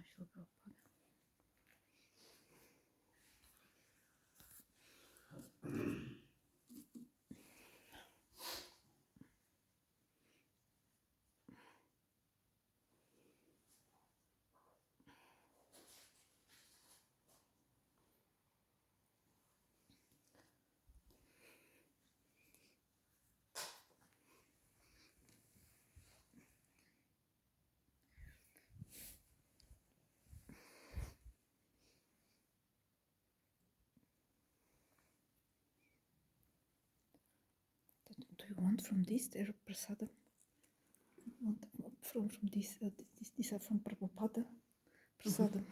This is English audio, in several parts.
Srila Prabhupada. Do you want from this, their prasadam? Want from this, these are from Prabhupada prasadam.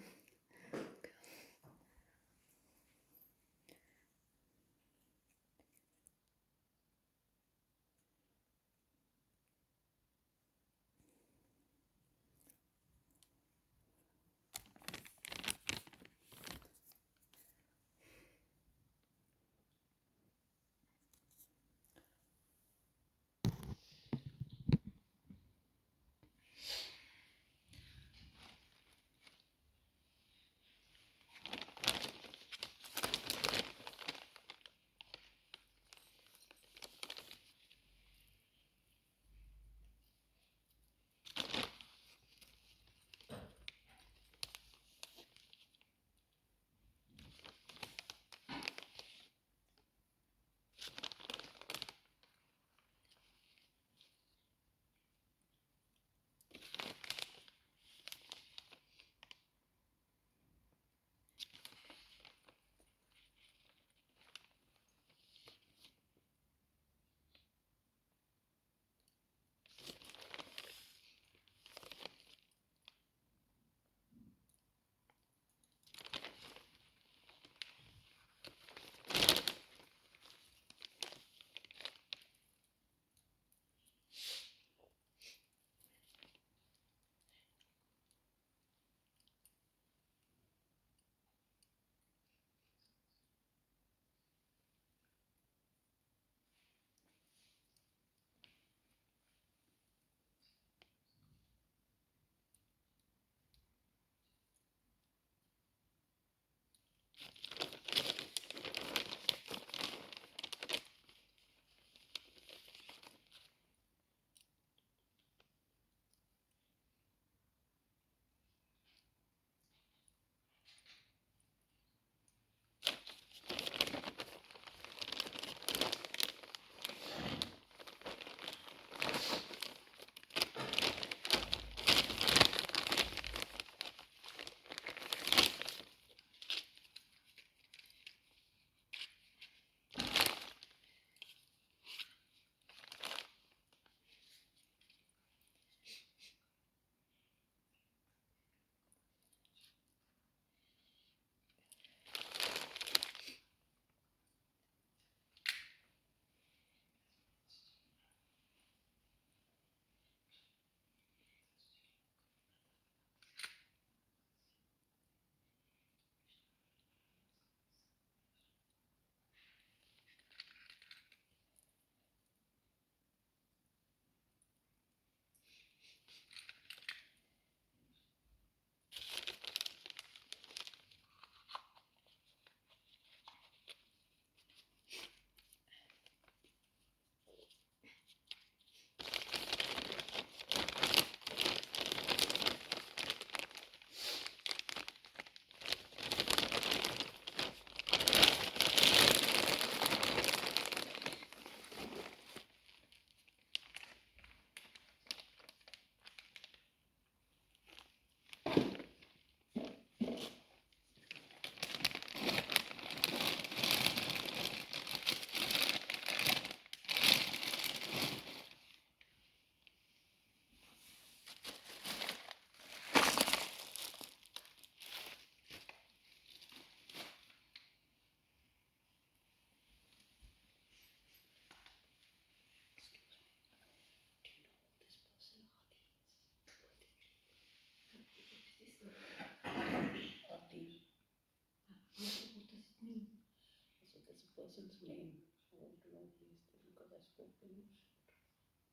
Person's name. I want to know please because I spoke to you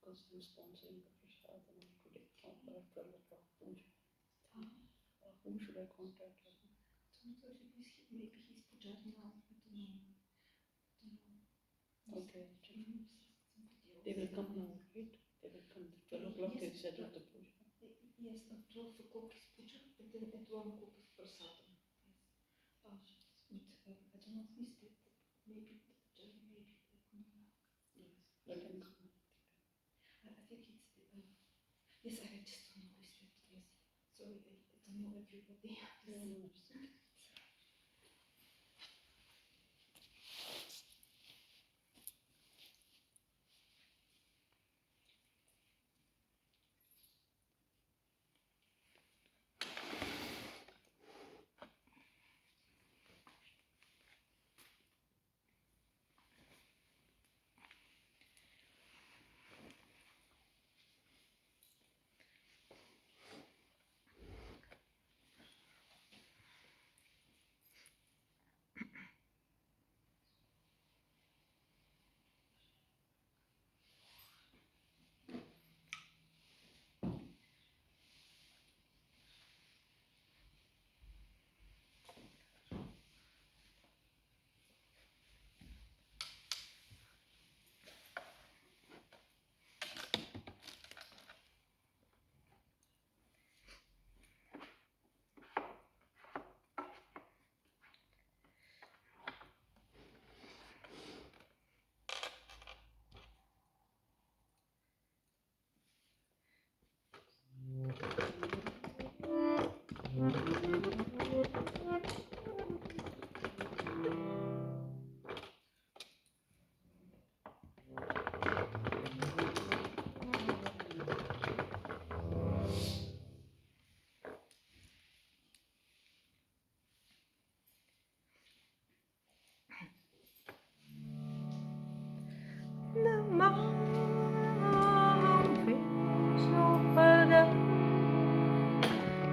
because I'm sponsoring the prasad today for 12 o'clock puja. Whom should I contact? Maybe he's pujari now. I don't know. Okay, check. They will come now, right? They will come. 12 o'clock Yes, is scheduled to puja. Yes, at 12 o'clock is puja, and then at 1 o'clock is prasadam. Yes. But I don't know who is that. Maybe the pujari, maybe. Yes, let them come. I think it's yes, I just don't know who is that. Yes. Sorry, I don't know everybody. No, no, it's okay.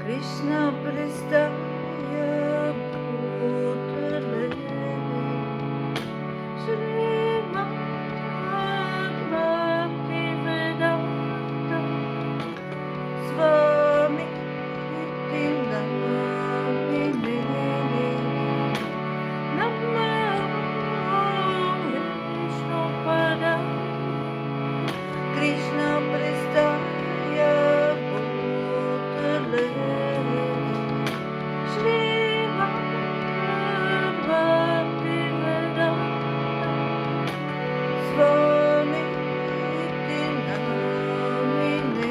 Krishna Pristaya Bhutale Srimad Bhaktivedanta Swami Tinamine Namo Vishnupada Krishna Pristaya Bhutale Srimad Bhaktivedanta Swami Tinamine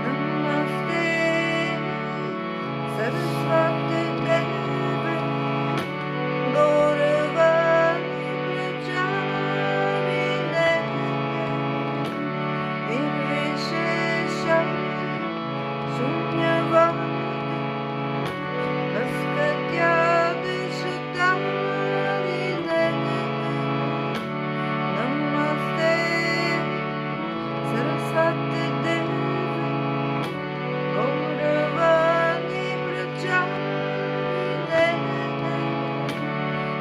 Namaste Saraswati Devi Gauravani Pracharine Nirvishesha Shunyavadi Vaskatyadishutarine Namaste Saraswati Devi Gauravani Pracharine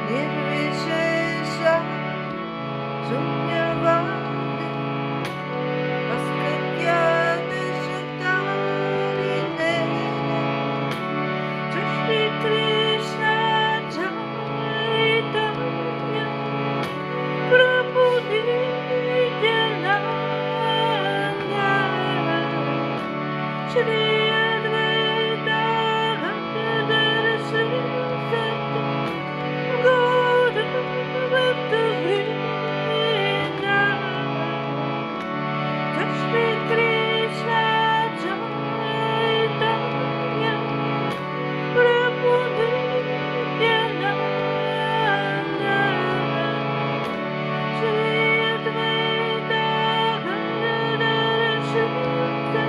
Nirvishesha Shunyavadi Vaskatyadishutarine Shri Krishna Chaitanya Prabhu Nityananda Shri Advaita Gadadhar Srimati Gaura Bhakta Vrinda Shri Krishna Chaitanya Prabhu Nityananda Shri Advaita Gadadhar Srimati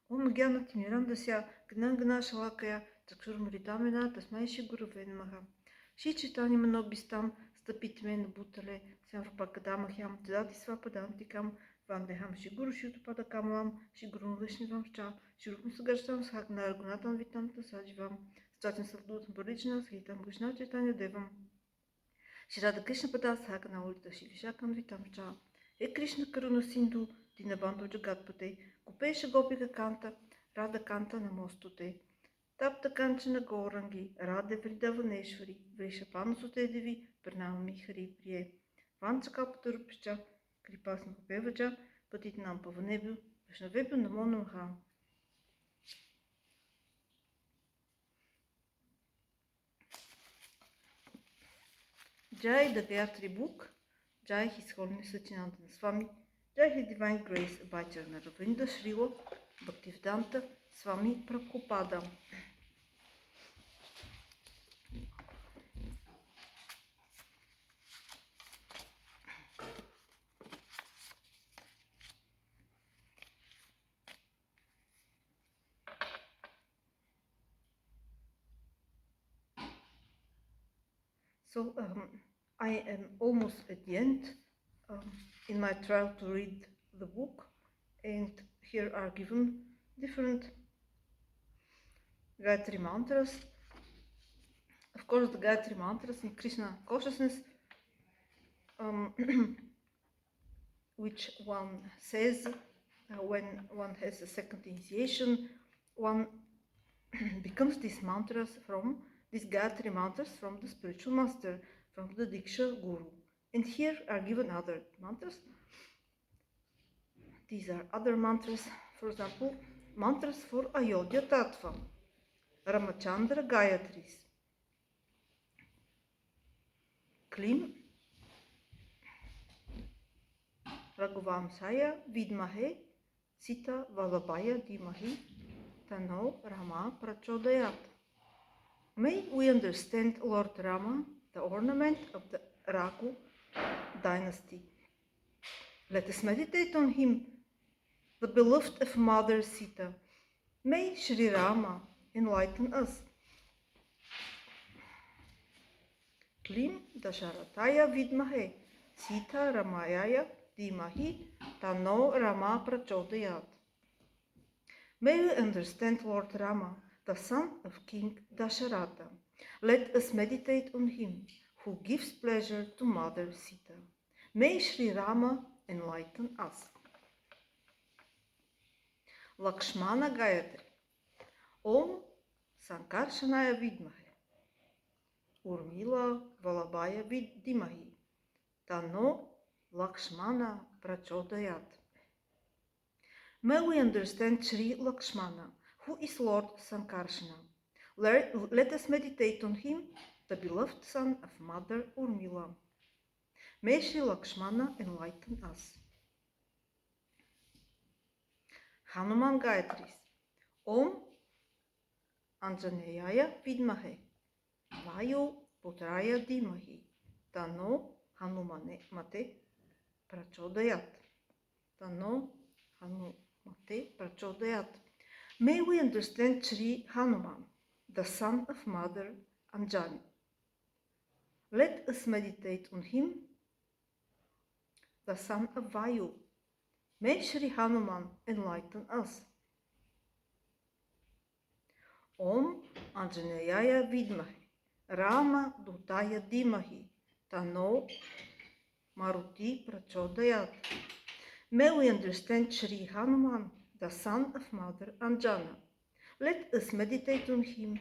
Om Gyanatimirandasya Gnangana Shalakaya Chakshurmritamena Tasmai Shiguruven Maha. Ши читани манобистам стъпитме на бутале, сямврпакадамахям, тедати свападам тикам, вандехам шигуру шюту падакамлам, шигуру вишнивам ча, ширукм съгърщам с хак на аргонатан витам тасадживам, стачен съвдутам парична, схитам гушна читания девам. Ширада Кришна пада с хак на улита шивишакам витам ча. Кришна каруна синду, дина бандо джагатпате, купеше гопика канта, рада канта на мостоте. Tapta Kanchana Gaurangi, Radha Vridavaneshwari, Vrishapanasote Devi, Pranami Hari Priye, Vanchakapturupcha, Kripasna Pevaja, Patitnam Pavanebu, Vishnavebu Namo Namaha. Jai the Gayatri book, Jai His Holiness Sacinandana Swami, Jai His Divine Grace Bhajana Ravinda Srila, Bhaktivedanta Swami Prabhupada. So I am almost at the end in my trial to read the book, and here are given different Gayatri mantras. Of course, the Gayatri mantras in Krishna consciousness, which one says when one has a second initiation, one becomes these Gayatri mantras from the spiritual master, from the Diksha Guru. And here are given other mantras. These are other mantras, for example, mantras for Ayodhya Tattva, Ramachandra Gayatris, Klim, Raghuvamsaya Vidmahe, Sita Vallabhaya Dhimahi, Tano Rama Prachodayat. May we understand Lord Rama, the ornament of the Raghu dynasty. Let us meditate on him, the beloved of Mother Sita. May Sri Rama enlighten us. Klim Dasharataya Vidmahe, Sita Ramayaya Dhimahi, Tano Rama Prachodayat. May we understand Lord Rama, the son of King Dasharatha. Let us meditate on him, who gives pleasure to Mother Sita. May Sri Rama enlighten us. Lakshmana Gayatri. Om Sankarshanaya Vidmahe, Urmila Vallabhaya Dhimahi, Tano Lakshmana Prachodayat. May we understand Sri Lakshmana, who is Lord Sankarshana. Let us meditate on him, the beloved son of Mother Urmila. May Sri Lakshmana enlighten us. Hanuman Gayatris. Om Anjaneyaya Vidmahe, Vayu Putraya Dhimahi, Tano Hanumate Prachodayat. Tano Hanumate Prachodayat. May we understand Sri Hanuman, the son of Mother Anjani. Let us meditate on him, the son of Vayu. May Sri Hanuman enlighten us. Om Anjaneyaya Vidmahe, Rama Dutaya Dhimahi, Tano Maruti Prachodayat. May we understand Sri Hanuman, the son of Mother Anjana. Let us meditate on him,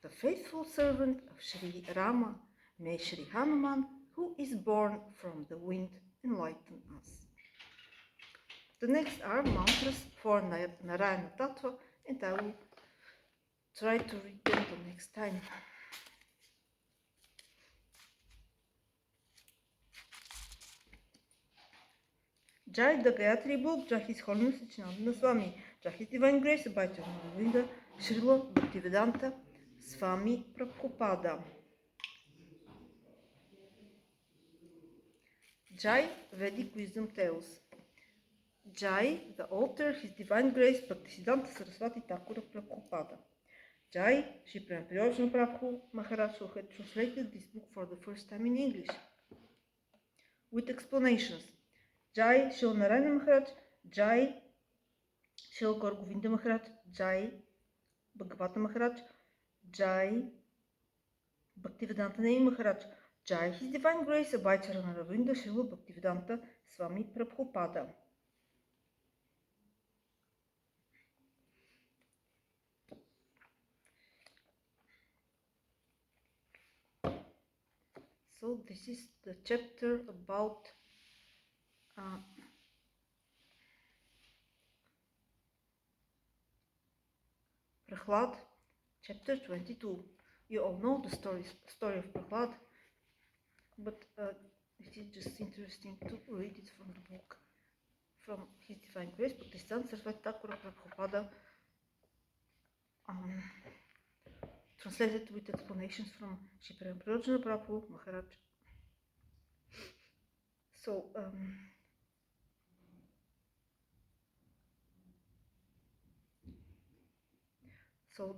the faithful servant of Sri Rama. May Sri Hanuman, who is born from the wind, enlighten us. The next are mantras for Narayana Tattva, and I will try to read them the next time. Jai the Gayatri book, Jai His Holiness Sacinandana Swami, Jai His Divine Grace Bhajana Ravinda Srila Bhaktivedanta Swami Prabhupada. Jai Vedic Wisdom Tales. Jai, the author, His Divine Grace, Bhaktisiddhanta Saraswati Thakura Prabhupada. Jai, Shri Prabhu Prabhu Maharaj, who had translated this book for the first time in English, with explanations. Jai, Shri Narayana Maharaj, Jai, Shri Gaur Govinda Maharaj, Jai, Bhagavata Maharaj, Jai, Bhaktivedanta Name Maharaj, Jai, His Divine Grace, Abhayacharana Ravinda Srila Bhaktivedanta Swami Prabhupada. So this is the chapter about Prahlad, chapter 22. You all know the story of Prahlad, but it is just interesting to read it from the book, from His Divine Grace, Bhaktisiddhanta Saraswati Thakura Prabhupada, translated with explanations from Shri Prabhu Prabhu Maharaj. So,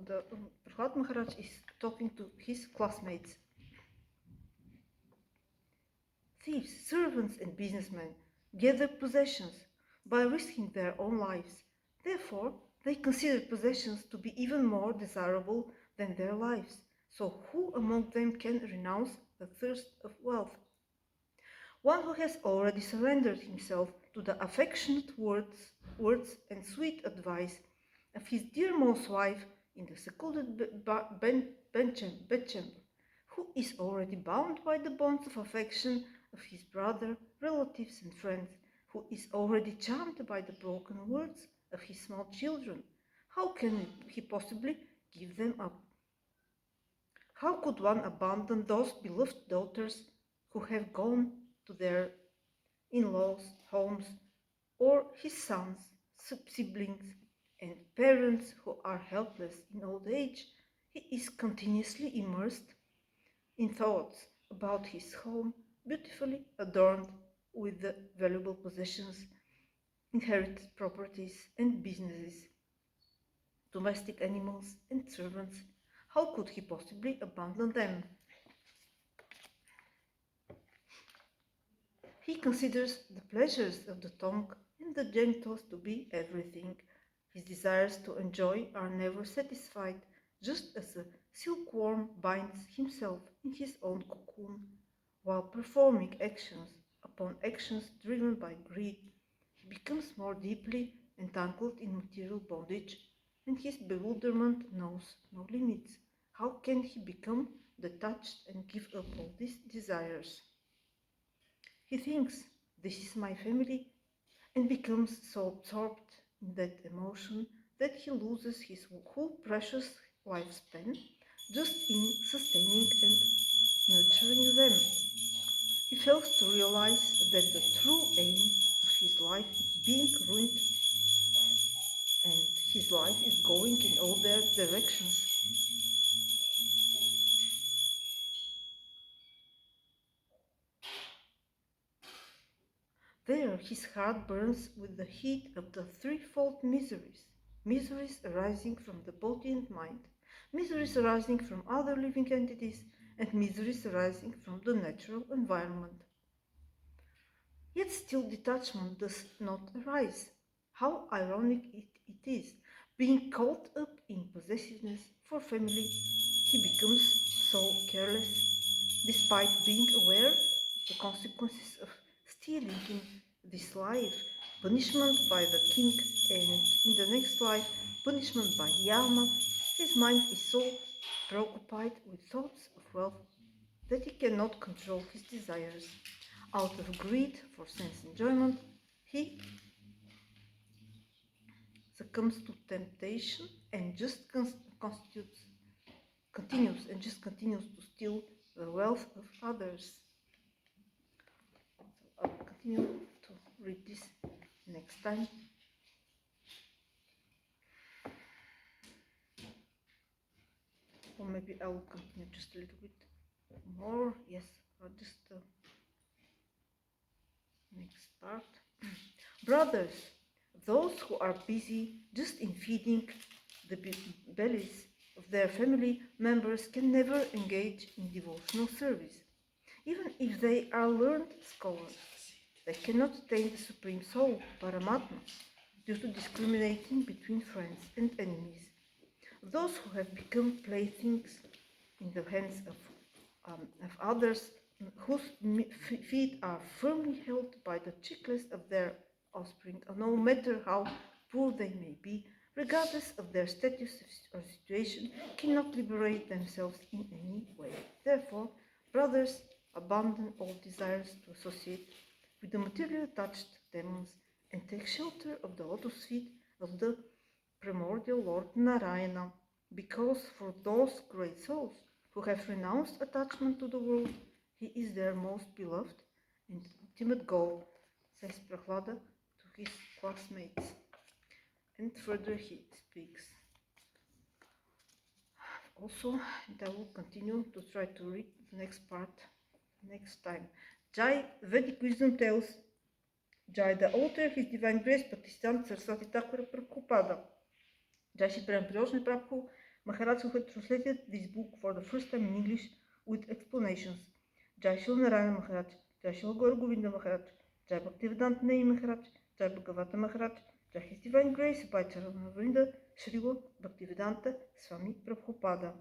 the Prahlad Maharaj is talking to his classmates. Thieves, servants, and businessmen gather possessions by risking their own lives. Therefore, they consider possessions to be even more desirable than their lives. So who among them can renounce the thirst of wealth? One who has already surrendered himself to the affectionate words and sweet advice of his dearmost wife in the secluded bedchamber, who is already bound by the bonds of affection of his brother, relatives, and friends, who is already charmed by the broken words of his small children. How can he possibly give them up? How could one abandon those beloved daughters who have gone to their in-laws' homes, or his sons, siblings, and parents who are helpless in old age? He is continuously immersed in thoughts about his home, beautifully adorned with the valuable possessions, inherited properties and businesses, domestic animals and servants. How could he possibly abandon them? He considers the pleasures of the tongue and the genitals to be everything. His desires to enjoy are never satisfied, just as a silkworm binds himself in his own cocoon, while performing actions upon actions driven by greed. He becomes more deeply entangled in material bondage, and his bewilderment knows no limits. How can he become detached and give up all these desires? He thinks, this is my family, and becomes so absorbed in that emotion that he loses his whole precious lifespan just in sustaining and nurturing them. He fails to realize that the true aim of his life is being ruined, and his life is going in all their directions. There his heart burns with the heat of the threefold miseries. Miseries arising from the body and mind, miseries arising from other living entities, and miseries arising from the natural environment. Yet still detachment does not arise. How ironic it is. Being caught up in possessiveness for family, he becomes so careless, despite being aware of the consequences of stealing in this life, punishment by the king, and in the next life, punishment by Yama. His mind is so preoccupied with thoughts of wealth that he cannot control his desires. Out of greed for sense enjoyment, he succumbs to temptation and just continues to steal the wealth of others. So I will continue to read this next time. Or maybe I will continue just a little bit more. Yes, or just next part. Brothers, those who are busy just in feeding the bellies of their family members can never engage in devotional service. Even if they are learned scholars, they cannot attain the Supreme Soul, Paramatma, due to discriminating between friends and enemies. Those who have become playthings in the hands of others, whose feet are firmly held by the checklist of their offspring, no matter how poor they may be, regardless of their status or situation, cannot liberate themselves in any way. Therefore, brothers, abandon all desires to associate with the materially attached demons and take shelter of the lotus feet of the primordial Lord Narayana, because for those great souls who have renounced attachment to the world, he is their most beloved and ultimate goal, says Prahlada to his classmates. And further he speaks. Also, and I will continue to try to read the next part next time. Jai, Vedic wisdom tells Jai, the author of His Divine Grace, Bhaktisiddhanta Saraswati Thakur Prabhupada. Jai Shri Prabhu Prabhu Maharaj, who had translated this book for the first time in English with explanations. Jai Shri Narayana Maharaj, Jai Shri Gaur Govinda Maharaj, Jai Bhaktivedanta Nei Maharaj, Jai Bhagavata Maharaj, Jai His Divine Grace by Charanavrinda Srila Bhaktivedanta Swami Prabhupada.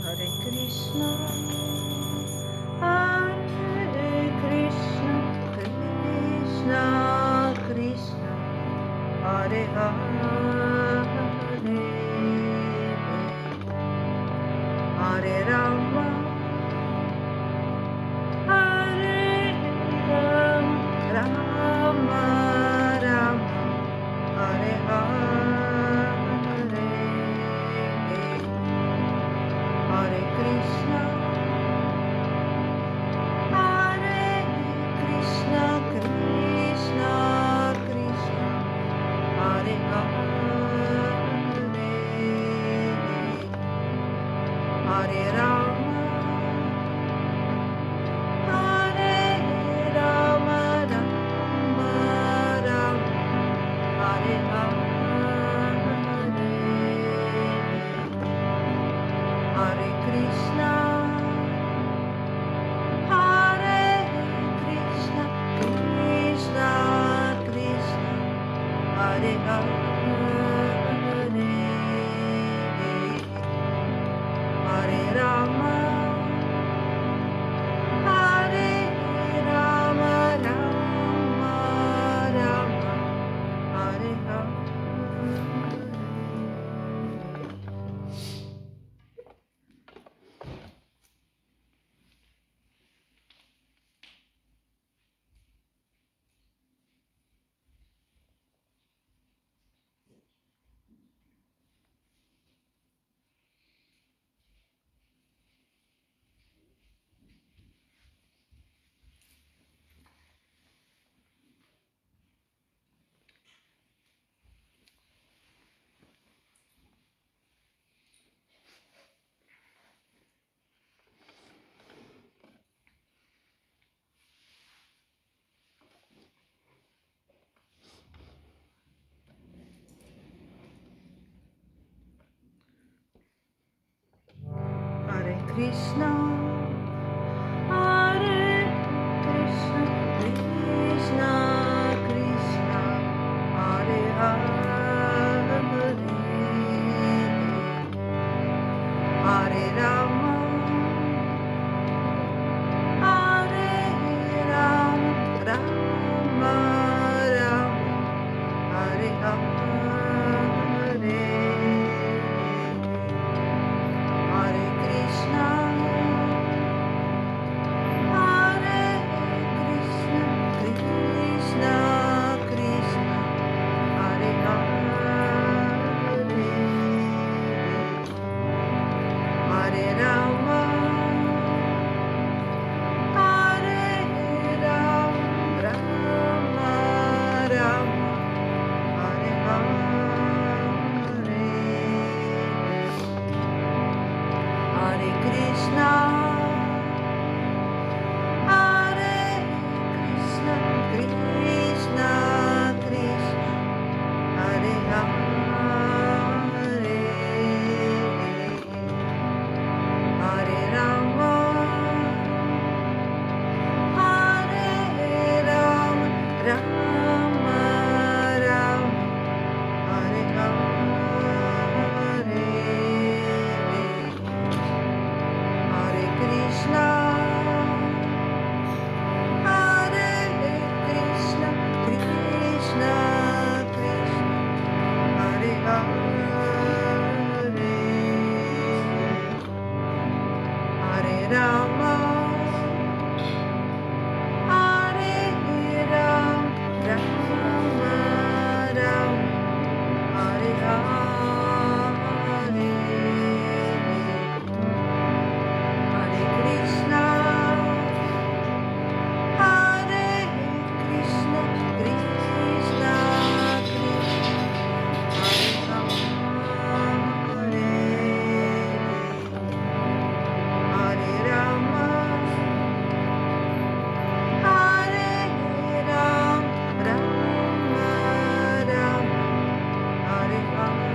Hare Krishna, Hare Krishna, Krishna Krishna, Hare Hare, Hare Rama, Hare Rama, Rama Rama, Hare Hare, Hare Krishna, Hare Krishna, Krishna Krishna, Hare Hare, Hare Rama, Hare Rama, Rama Rama, Hare Hare, Hare Krishna, Hare Krishna, Krishna Krishna, Hare Hare, Hare Rama, Hare Rama, Rama Rama, Hare Hare. Hare Krishna, Hare Krishna, Krishna Krishna, Hare Hare, Hare Rama, Hare Rama, Rama Rama, Hare Hare, Hare Krishna, Rama, Hare Ram, Rama Ram, Hare Hare, Hare Krishna, Hare Krishna, Krishna Krishna, Hare Hare, Hare Rama, Hare Ram, Rama Ram, Hare Hare.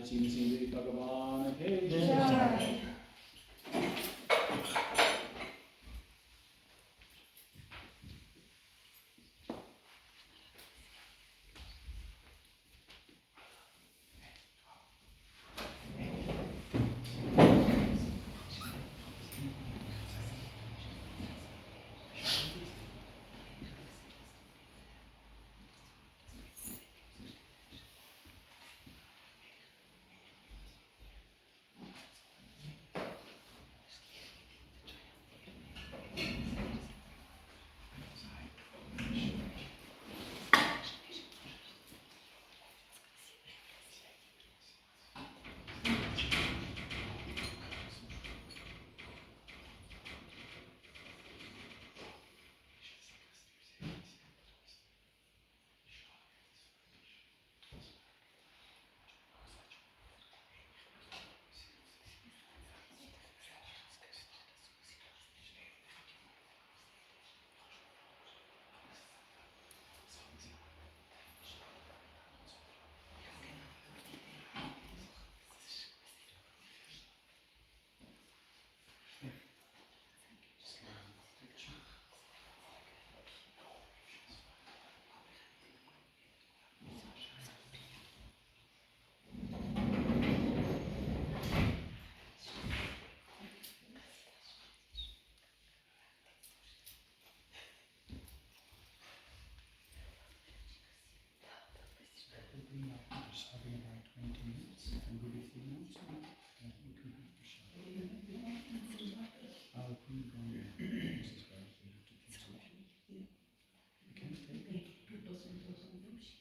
Ching Sing Bhagavan Hey Jai. Jai. Just having about 20 minutes. And good if you want to. You can have the shot. I'll put it on there. This is very good to keep solution. You can take two boxes.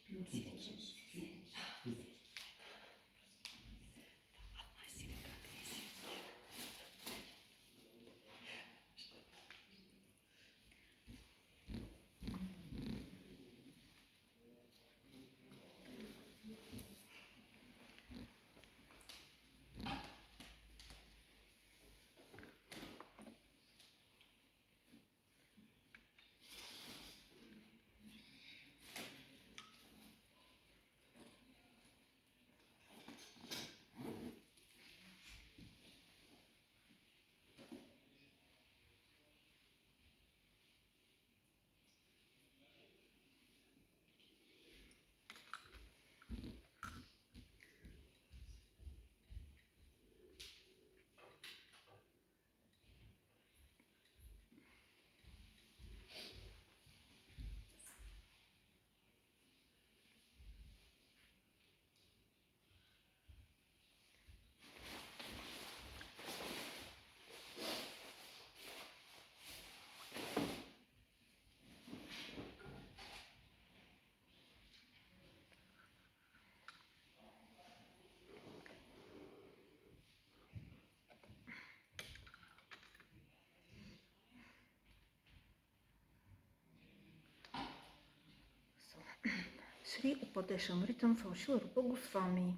Two boxes. Sri Upadeshamritam van Srila Rupa Goswami.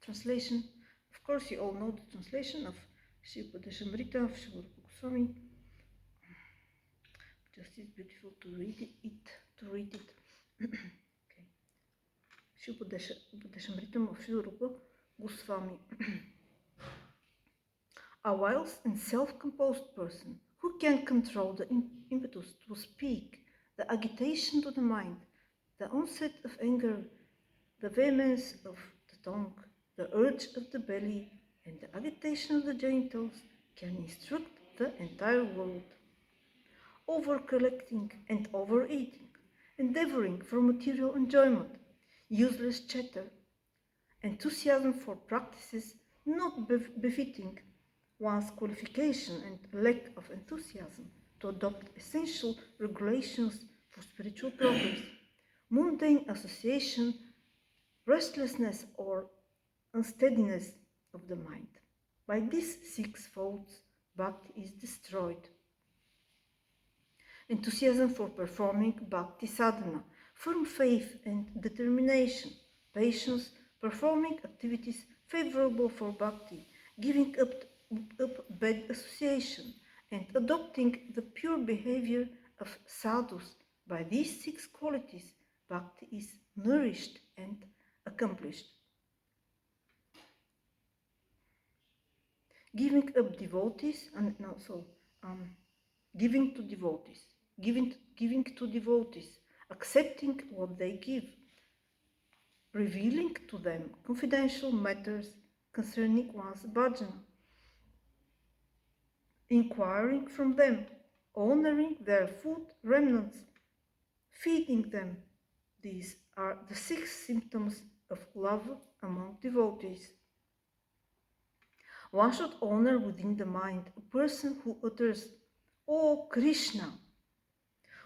translation. Of course, you all know the translation of Sri Upadeshamrita of Sri Rupa Goswami. Just it's beautiful to read it. Okay. Sri Upadeshamrita of Sri Rupa Goswami. A wise and self-composed person who can control the impetus to speak, the agitation to the mind, the onset of anger, the vehemence of the tongue, the urge of the belly, and the agitation of the genitals can instruct the entire world. Over-collecting and overeating, endeavoring for material enjoyment, useless chatter, enthusiasm for practices not befitting one's qualification and lack of enthusiasm to adopt essential regulations for spiritual progress, mundane association, restlessness or unsteadiness of the mind. By these 6 folds, bhakti is destroyed. Enthusiasm for performing bhakti sadhana, firm faith and determination, patience, performing activities favorable for bhakti, giving up bad association, and adopting the pure behavior of sadhus. By these 6 qualities, bhakti is nourished and accomplished. Giving up devotees, giving to devotees, accepting what they give, revealing to them confidential matters concerning one's bhajana, inquiring from them, honoring their food remnants, feeding them. These are the 6 symptoms of love among devotees. One should honor within the mind a person who utters, "Oh Krishna."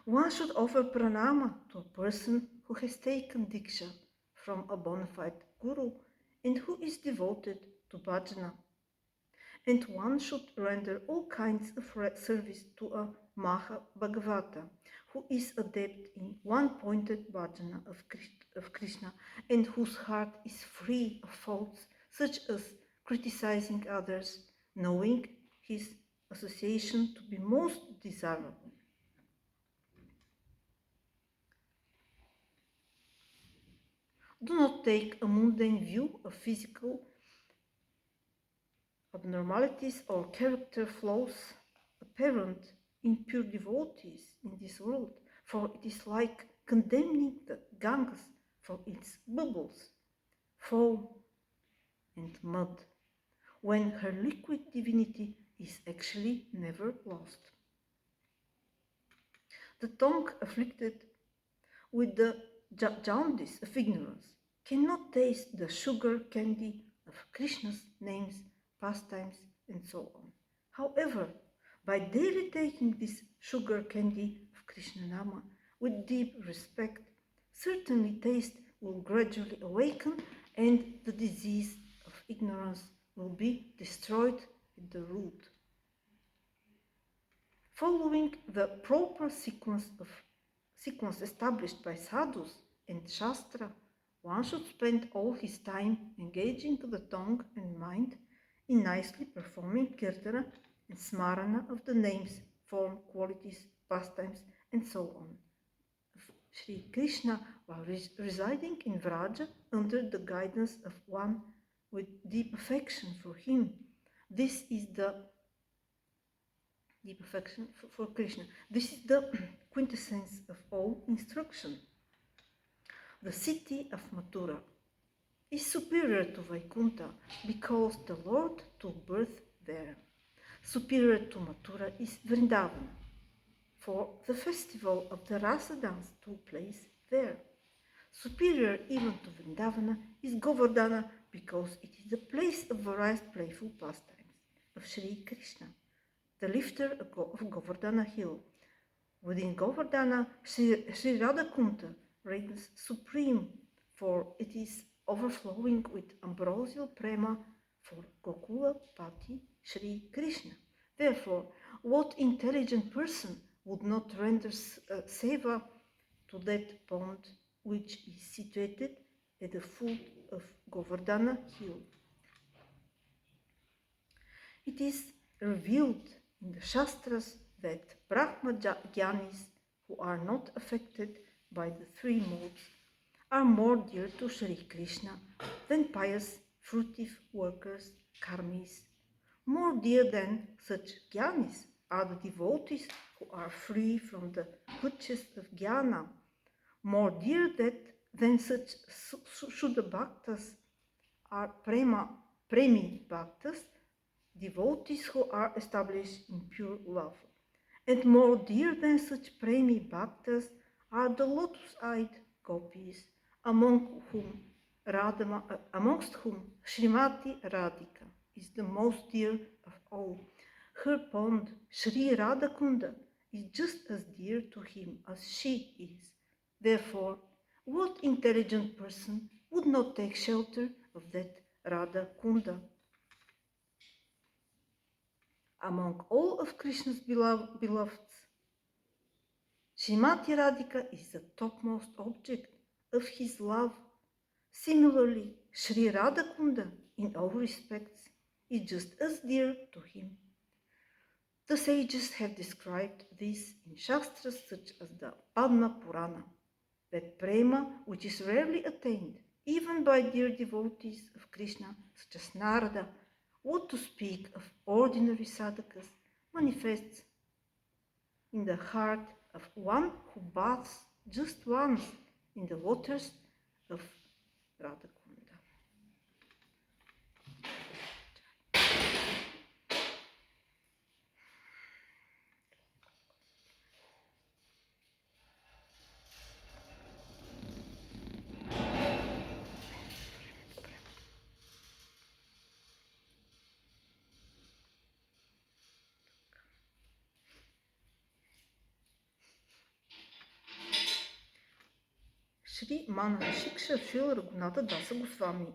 One should offer pranama to a person who has taken diksha from a bona fide guru and who is devoted to bhajana. And one should render all kinds of service to a Maha Bhagavata, who is adept in one-pointed bhajana of Krishna and whose heart is free of faults such as criticizing others, knowing his association to be most desirable. Do not take a mundane view of physical abnormalities or character flaws apparent in pure devotees in this world, for it is like condemning the Ganges for its bubbles, foam, and mud, when her liquid divinity is actually never lost. The tongue afflicted with the jaundice of ignorance cannot taste the sugar candy of Krishna's names, pastimes, and so on. However, by daily taking this sugar candy of Krishna Nama with deep respect, certainly taste will gradually awaken and the disease of ignorance will be destroyed at the root. Following the proper sequence established by sadhus and shastra, one should spend all his time engaging the tongue and mind in nicely performing kirtana and smarana of the names, form, qualities, pastimes, and so on, of Sri Krishna while residing in Vraja under the guidance of one with deep affection for him. This is the deep affection for Krishna. This is the quintessence of all instruction. The city of Mathura is superior to Vaikuntha because the Lord took birth there. Superior to Mathura is Vrindavan, for the festival of the Rasa dance took place there. Superior even to Vrindavana is Govardhana because it is the place of various playful pastimes of Sri Krishna, the lifter of Govardhana hill. Within Govardhana, Sri Radhakunta reigns supreme, for it is overflowing with ambrosial prema for Gokula Pati Sri Krishna. Therefore, what intelligent person would not render seva to that pond which is situated at the foot of Govardhana hill. It is revealed in the Shastras that Brahma Jnanis who are not affected by the three modes are more dear to Sri Krishna than pious, fruitive workers, karmis. More dear than such Jnanis are the devotees who are free from the clutches of Jnana. More dear than such Shuddha Bhaktas are Premi Bhaktas, devotees who are established in pure love. And more dear than such Premi Bhaktas are the lotus-eyed gopis, amongst whom Srimati Radhika is the most dear of all. Her pond, Sri Radhakunda, is just as dear to him as she is. Therefore, what intelligent person would not take shelter of that Radhakunda? Among all of Krishna's beloveds, Srimati Radhika is the topmost object of his love. Similarly, Sri Radhakunda, in all respects, is just as dear to him. The sages have described this in Shastras such as the Padma Purana, that prema, which is rarely attained, even by dear devotees of Krishna, such as Narada, what to speak of ordinary sadhakas, manifests in the heart of one who baths just once in the waters of Radhakunda. Shri Manashiksha Shil Raghunatha Dasa Goswami.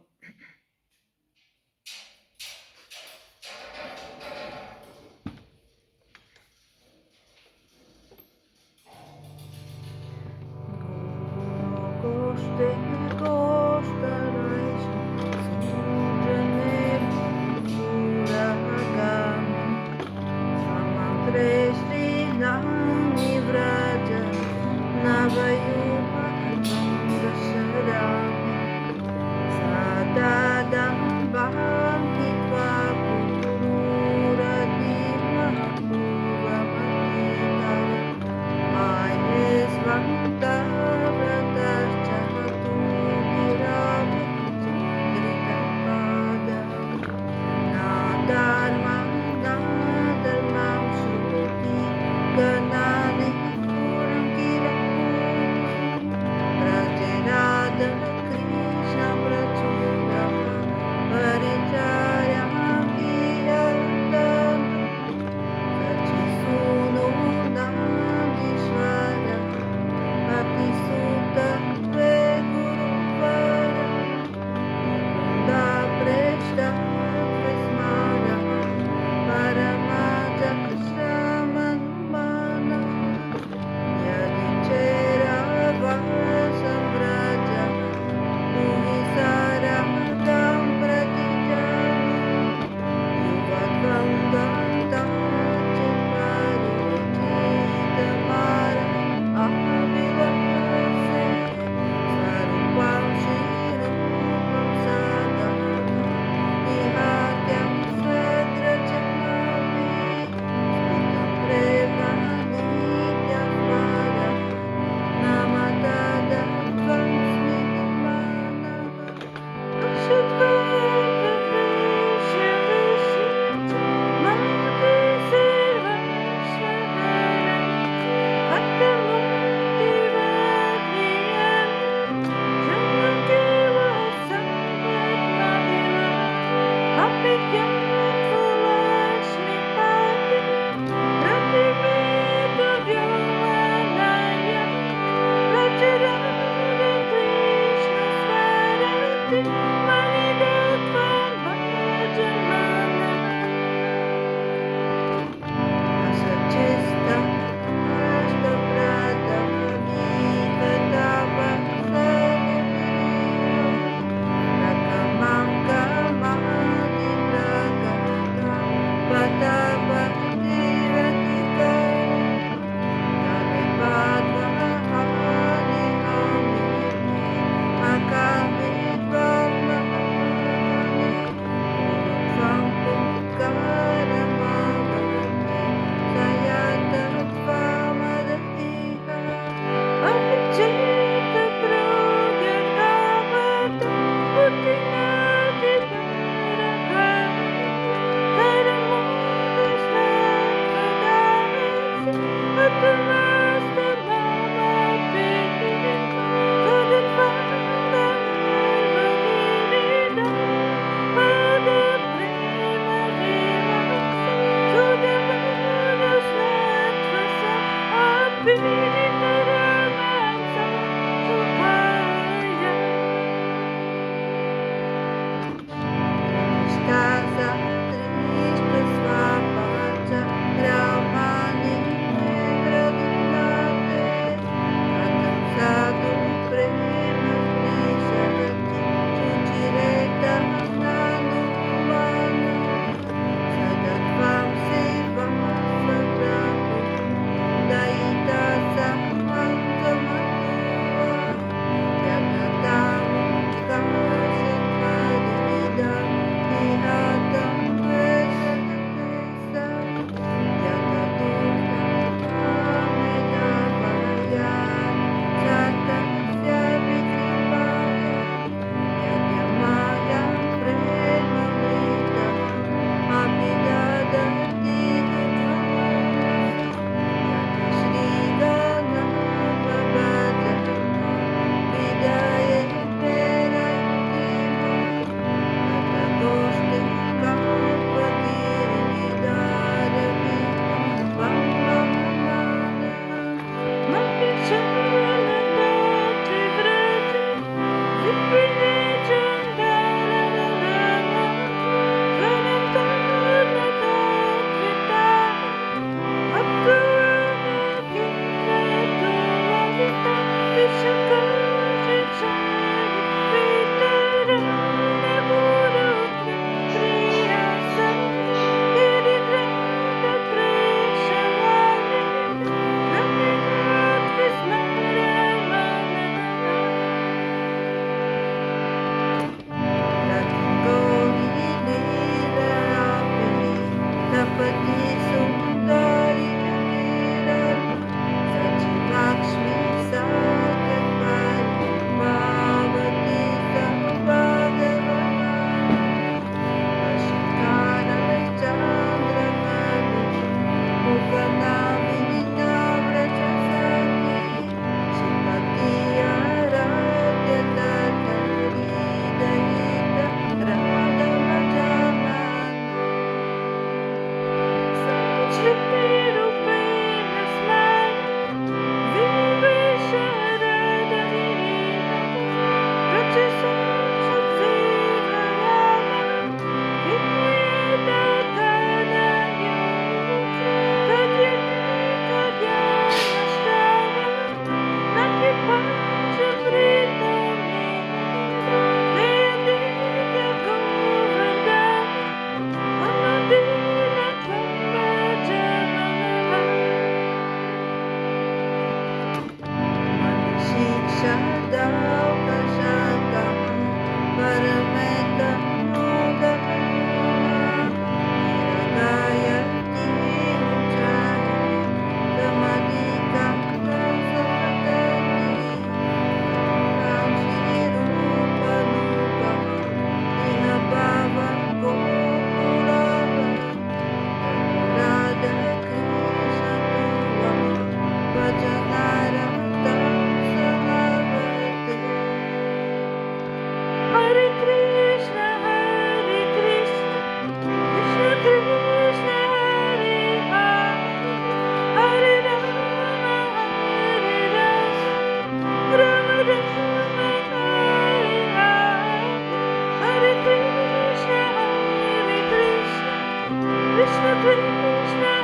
Krishna,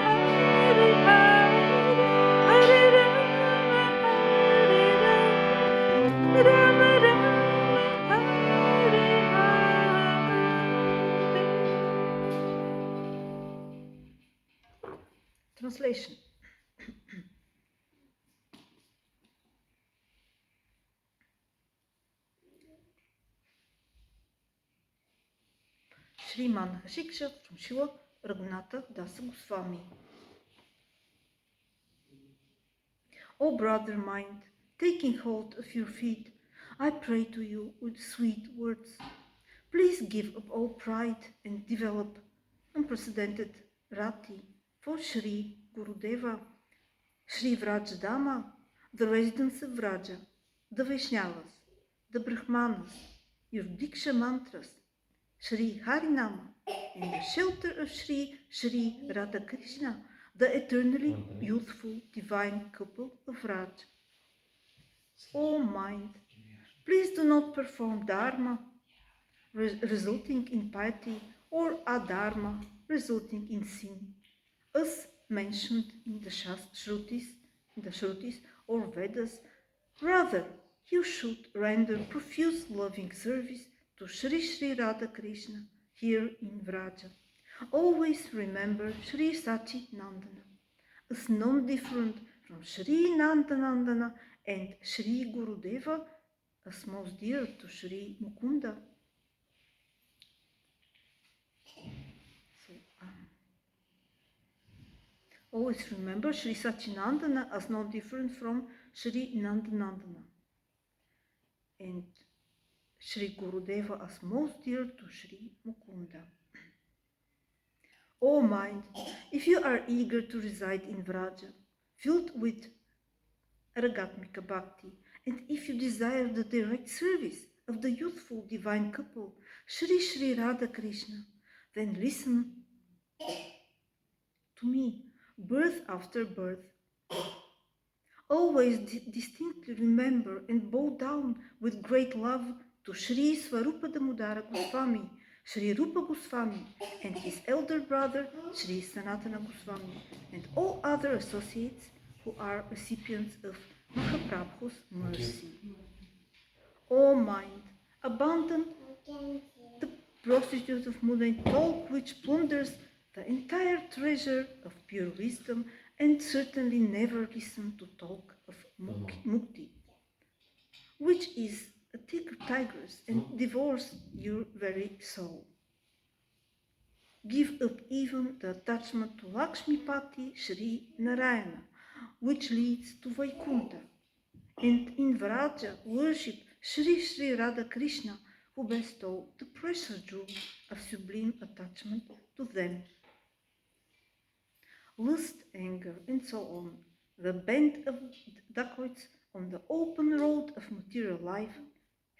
Hare Hare, Hare Rama, Hare Rama, Rama Rama, Hare Hare. Translation. Sriman Shiksha from Srila Raghunatha Dasa Goswami. O brother mind, taking hold of your feet, I pray to you with sweet words. Please give up all pride and develop unprecedented rati for Sri Gurudeva, Sri Vrajadama, the residents of Vraja, the Vaishnavas, the Brahmanas, your Diksha mantras, Sri Harinama, and the shelter of Sri Radha Krishna, the eternally youthful divine couple of Raj. O mind, please do not perform dharma resulting in piety or adharma resulting in sin, as mentioned in the Shrutis or Vedas. Rather, you should render profuse loving service to Sri Radha Krishna here in Vraja. Always remember Sri Nandana as non-different from Sri Nandanandana and Sri Gurudeva as most dear to Sri Mukunda. So, always remember Sri Nandana as non-different from Sri Nandanandana and Sri Gurudeva as most dear to Sri Mukunda. O mind, if you are eager to reside in Vraja, filled with Aragatmika Bhakti, and if you desire the direct service of the youthful divine couple, Sri Radha Krishna, then listen to me, birth after birth. Always distinctly remember and bow down with great love to Sri Swarupa Damodara Goswami, Sri Rupa Goswami, and his elder brother Sri Sanatana Goswami, and all other associates who are recipients of Mahaprabhu's mercy. O mind, abandon the prostitute of mundane talk which plunders the entire treasure of pure wisdom, and certainly never listen to talk of mukti, which is a tigress and devours your very soul. Give up even the attachment to Lakshmipati Sri Narayana, which leads to Vaikuntha, and in Vraja worship Sri Radha Krishna, who bestow the precious jewel of sublime attachment to them. Lust, anger, and so on, the band of dacoits on the open road of material life,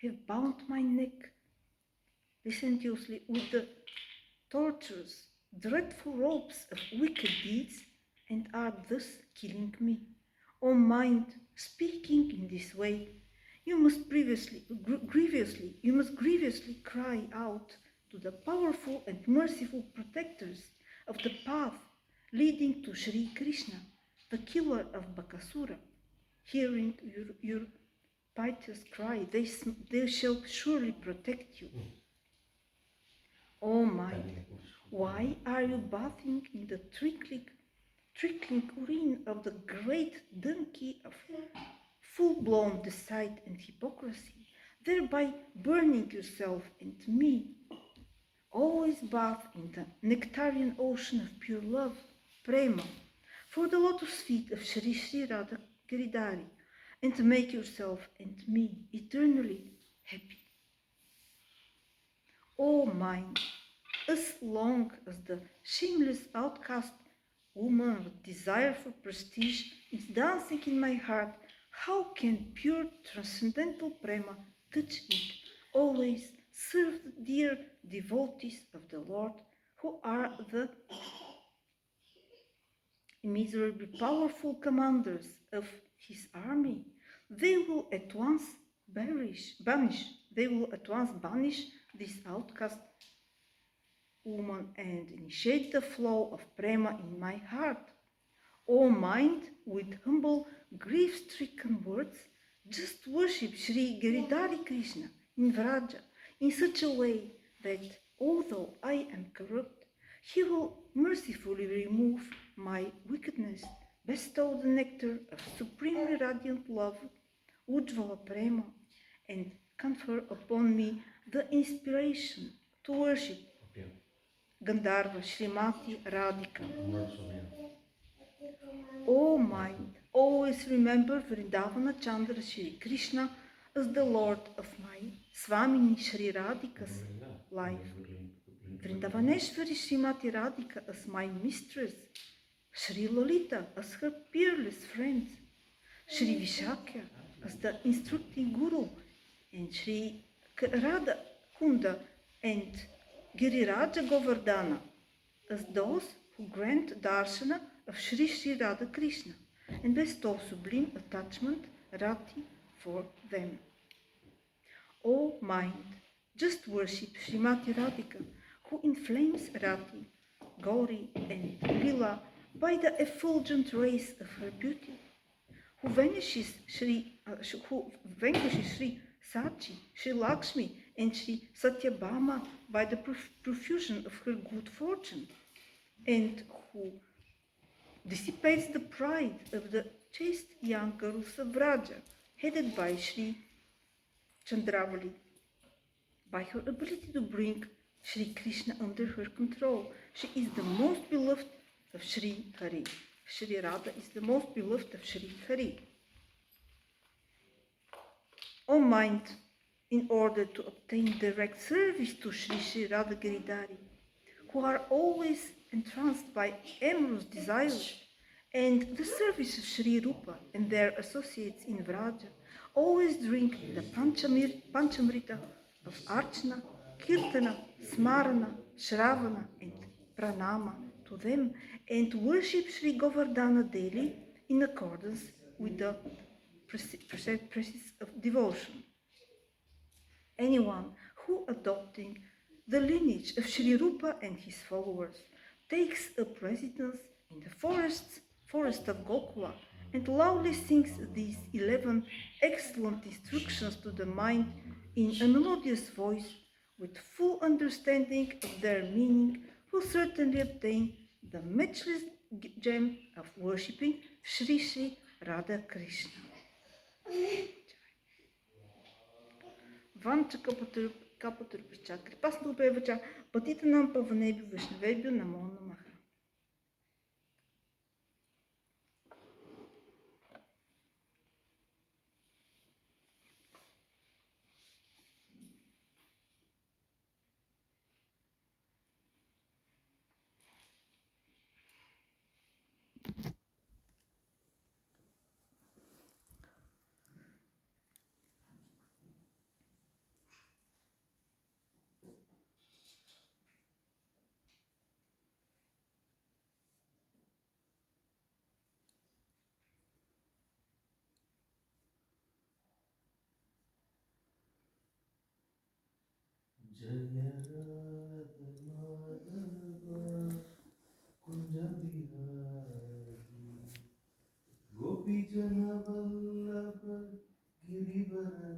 have bound my neck licentiously with the torturous, dreadful ropes of wicked deeds, and are thus killing me. O mind, speaking in this way, you must grievously cry out to the powerful and merciful protectors of the path leading to Sri Krishna, the killer of Bakasura. Hearing your piteous cry, they shall surely protect you. O mind, why are you bathing in the trickling urine of the great donkey of full-blown deceit and hypocrisy, thereby burning yourself and me? Always bath in the nectarian ocean of pure love, prema, for the lotus feet of Sri Radha Giridhari, and to make yourself and me eternally happy. O mind, as long as the shameless outcast woman with desire for prestige is dancing in my heart, how can pure transcendental prema touch it? Always serve the dear devotees of the Lord, who are the immeasurably powerful commanders of his army. They will at once banish this outcast woman, and initiate the flow of prema in my heart. O mind, with humble, grief-stricken words, just worship Sri Giridhari Krishna in Vraja in such a way that, although I am corrupt, he will mercifully remove my wickedness, bestow the nectar of supremely radiant love, Ujjvala Prema, and confer upon me the inspiration to worship Gandharva Srimati Radhika. O mind, always remember Vrindavana Chandra Shri Krishna as the Lord of my Swamini Shri Radhika's life, Vrindavaneshwari Srimati Radhika as my mistress, Shri Lolita as her peerless friend, Shri Vishakya as the instructing guru, and Shri Radha Kunda and Giriraja Govardhana as those who grant darshana of Sri Sri Radha Krishna and bestow sublime attachment, rati, for them. O mind, just worship Srimati Radhika, who inflames Rati, Gauri, and Lila by the effulgent rays of her beauty, who vanquishes Sri Sachi, Sri Lakshmi, and Sri Satyabhama by the profusion of her good fortune, and who dissipates the pride of the chaste young girls of Vraja, headed by Sri Chandravali. By her ability to bring Sri Krishna under her control, she is the most beloved of Sri Hari. Sri Radha is the most beloved of Sri Hari. O mind, in order to obtain direct service to Sri Sri Radha Giridhari, who are always entranced by amorous desires, and the service of Sri Rupa and their associates in Vraja, always drink the Panchamrita of Archana, Kirtana, Smarana, Shravana, and Pranama to them, and worship Sri Govardhana daily in accordance with the precepts of devotion. Anyone who, adopting the lineage of Sri Rupa and his followers, takes up residence in the forest of Gokula and loudly sings these 11 excellent instructions to the mind in a melodious voice with full understanding of their meaning, will certainly obtain the matchless gem of worshipping Sri Sri Radha Krishna. Vancha Kapatur Kripasnu Pevacha, Patitanam Pavanebi Vishnavebhyo Namo Namaha. Jaya Radha Madhava Kunja Bihari Gopi Jana Vallabha Girivara